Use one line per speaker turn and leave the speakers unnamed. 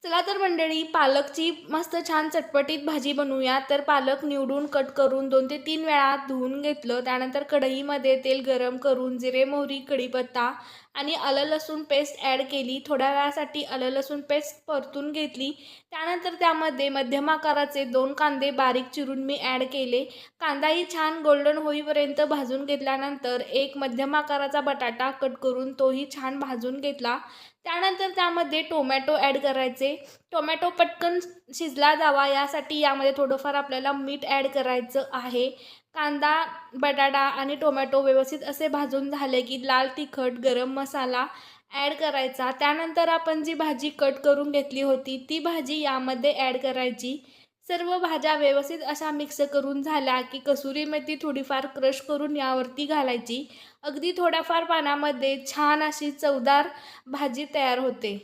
चला तर मंडळी, पालकची मस्त छान चटपटीत भाजी बनवूया. तर पालक निवडून कट करून 2 ते 3 वेळा धुवून घेतलं. त्यानंतर कढईमध्ये तेल गरम करून जिरे, मोहरी, कढीपत्ता आणि आलं लसूण पेस्ट ॲड केली. थोड्या वेळासाठी आलं लसूण पेस्ट परतून घेतली. त्यानंतर त्यामध्ये मध्यम आकाराचे 2 कांदे बारीक चिरून मी ॲड केले. कांदाही छान गोल्डन होईपर्यंत भाजून घेतल्यानंतर एक मध्यम आकाराचा बटाटा कट करून तोही छान भाजून घेतला. त्यानंतर त्यामध्ये टोमॅटो ॲड करायचे. टोमॅटो पटकन शिजला जावा यासाठी यामध्ये थोडंफार आपल्याला मीठ ॲड करायचं आहे. कांदा, बटाटा आणि टोमॅटो व्यवस्थित असे भाजून झाले की लाल तिखट, गरम मसाला ॲड करायचा. त्यानंतर आपण जी भाजी कट करून घेतली होती ती भाजी यामध्ये ॲड करायची. सर्व भाज्या व्यवस्थित अशा मिक्स करून झाल्या की कसुरी मेथी थोडीफार क्रश करून यावरती घालायची. अगदी थोड्याफार पाण्यामध्ये छान अशी चवदार भाजी तयार होते.